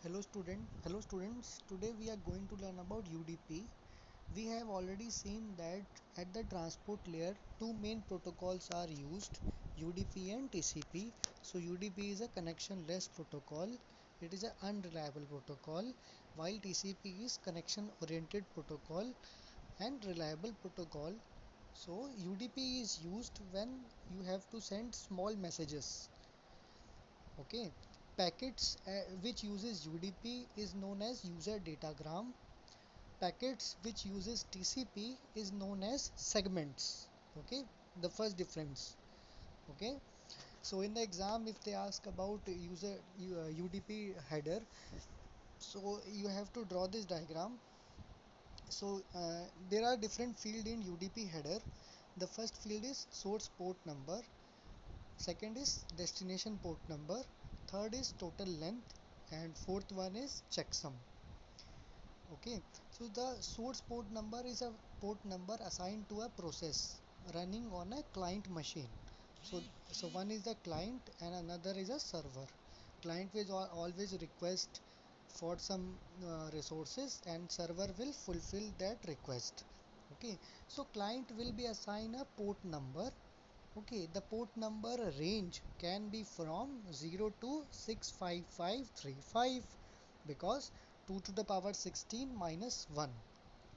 Hello students. Today we are going to learn about UDP. We have already seen that at the transport layer, two main protocols are used, UDP and TCP. So UDP is a connectionless protocol. It is an unreliable protocol, while TCP is connection oriented protocol and reliable protocol. So UDP is used when you have to send small messages. Okay, packets which uses UDP is known as user datagram. Packets which uses TCP is known as segments. Okay, the first difference. Okay, so in the exam, if they ask about UDP header, so you have to draw this diagram. So there are different field in UDP header. The first field is source port number. Second is destination port number. Third is total length, and fourth one is checksum. Okay, so the source port number is a port number assigned to a process running on a client machine. So one is the client and another is a server. Client will always request for some resources and server will fulfill that request. Okay, so client will be assigned a port number. Okay, the port number range can be from 0 to 65535 because 2 to the power 16 minus 1.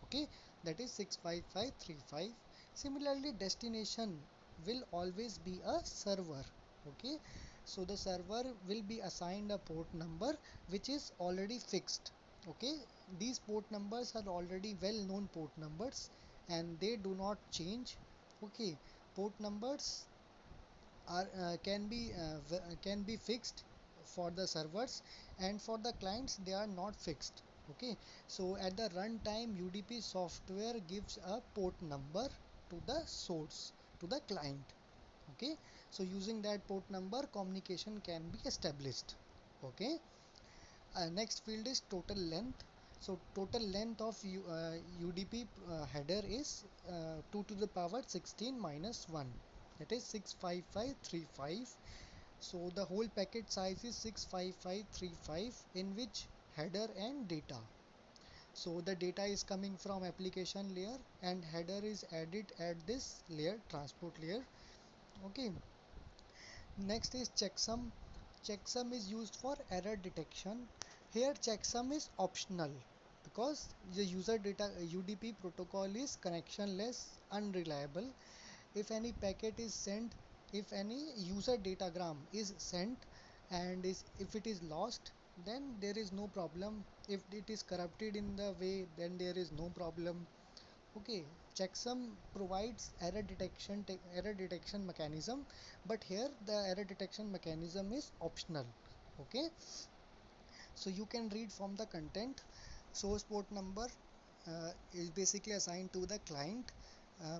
Okay, that is 65535. Similarly, destination will always be a server. Okay, so the server will be assigned a port number which is already fixed. Okay, these port numbers are already well known port numbers and they do not change. Okay, port numbers are can be fixed for the servers, and for the clients they are not fixed. Okay, so at the runtime UDP software gives a port number to the source, to the client. Okay, so using that port number communication can be established. Okay, next field is total length. So total length of UDP header is 2 to the power 16 minus 1, that is 65535. So the whole packet size is 65535, in which header and data. So the data is coming from application layer and header is added at this layer, transport layer. Okay, next is checksum. Checksum is used for error detection. Here checksum is optional because the user data UDP protocol is connectionless, unreliable. If any packet is sent, if any user datagram is sent and if it is lost, then there is no problem. If it is corrupted in the way, then there is no problem. Okay, checksum provides error detection mechanism, but here the error detection mechanism is optional. Okay, so you can read from the content. Source port number is basically assigned to the client,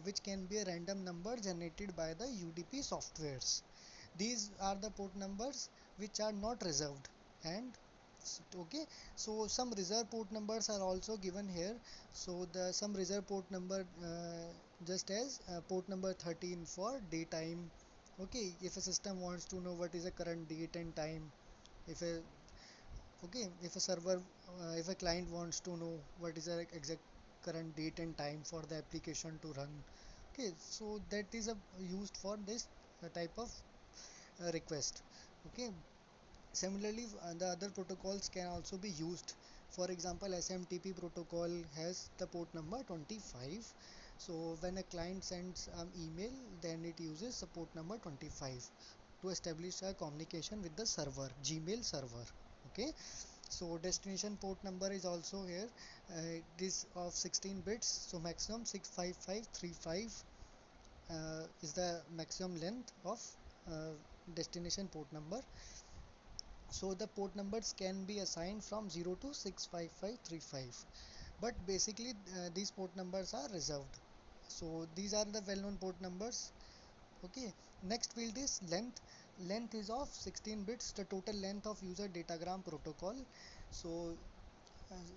which can be a random number generated by the UDP softwares. These are the port numbers which are not reserved, and okay, so some reserve port numbers are also given here. So the some reserve port number, just as port number 13 for daytime. Okay, if a system wants to know what is the current date and time, if a okay, if a client wants to know what is the exact current date and time for the application to run. Okay, so that is used for this type of request. Okay, similarly the other protocols can also be used. For example, SMTP protocol has the port number 25. So when a client sends an email, then it uses the port number 25 to establish a communication with the server, Gmail server. Okay, so destination port number is also here. It is of 16 bits, so maximum 65535 is the maximum length of uh, destination port number. So the port numbers can be assigned from 0 to 65535, but basically these port numbers are reserved. So these are the well-known port numbers. Okay, next field is length. Length is of 16 bits, the total length of user datagram protocol. So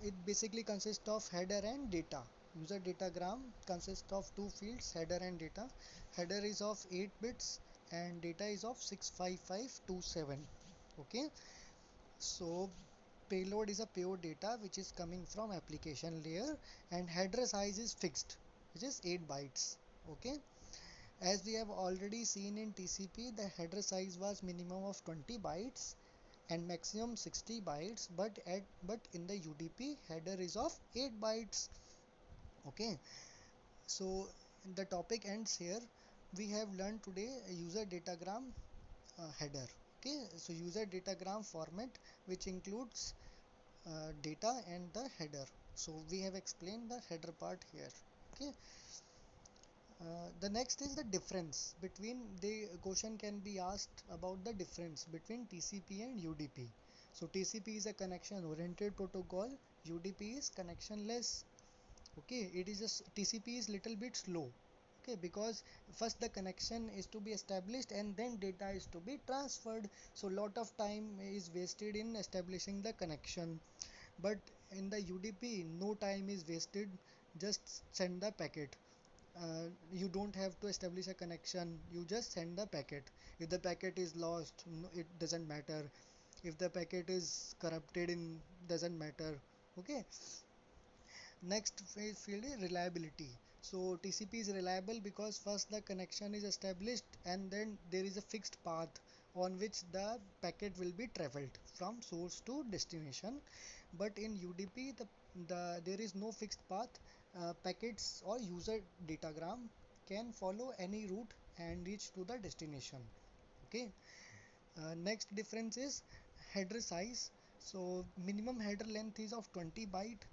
it basically consists of header and data. User datagram consists of two fields, header and data. Header is of 8 bits and data is of 65527. Okay, so payload is a pure data which is coming from application layer, and header size is fixed, which is 8 bytes. Okay, as we have already seen in TCP, the header size was minimum of 20 bytes and maximum 60 bytes, but in the UDP header is of 8 bytes. Okay, so the topic ends here. We have learned today a user datagram header. Okay, so user datagram format which includes data and the header. So we have explained the header part here. Okay, the next is the difference between, the question can be asked about the difference between TCP and UDP. So TCP is a connection oriented protocol, UDP is connectionless. Okay, it is just TCP is little bit slow. Okay, because first the connection is to be established and then data is to be transferred, so lot of time is wasted in establishing the connection. But in the UDP no time is wasted, just send the packet. You don't have to establish a connection, you just send the packet. If the packet is lost, no, it doesn't matter. If the packet is corrupted, in doesn't matter. Okay, next field is reliability. So TCP is reliable because first the connection is established and then there is a fixed path on which the packet will be traveled from source to destination. But in UDP there is no fixed path. Packets or user datagram can follow any route and reach to the destination. Okay. Next difference is header size. So minimum header length is of 20 byte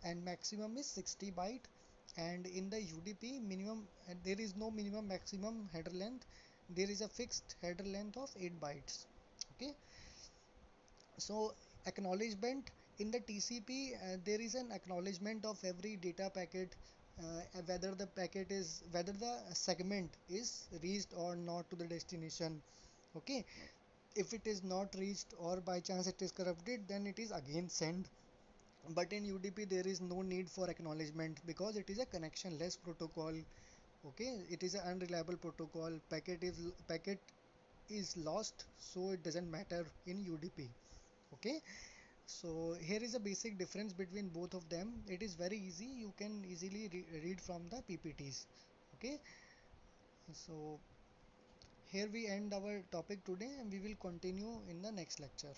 and maximum is 60 byte, and in the UDP minimum, there is no minimum maximum header length, there is a fixed header length of 8 bytes. Okay, so acknowledgement in the TCP, there is an acknowledgement of every data packet, whether the segment is reached or not to the destination. Okay, if it is not reached or by chance it is corrupted, then it is again sent. But in UDP there is no need for acknowledgement because it is a connectionless protocol. Okay, it is an unreliable protocol. Packet is lost, so it doesn't matter in UDP. Okay, so here is a basic difference between both of them. It is very easy, you can easily read from the PPTs. Okay, so here we end our topic today and we will continue in the next lecture.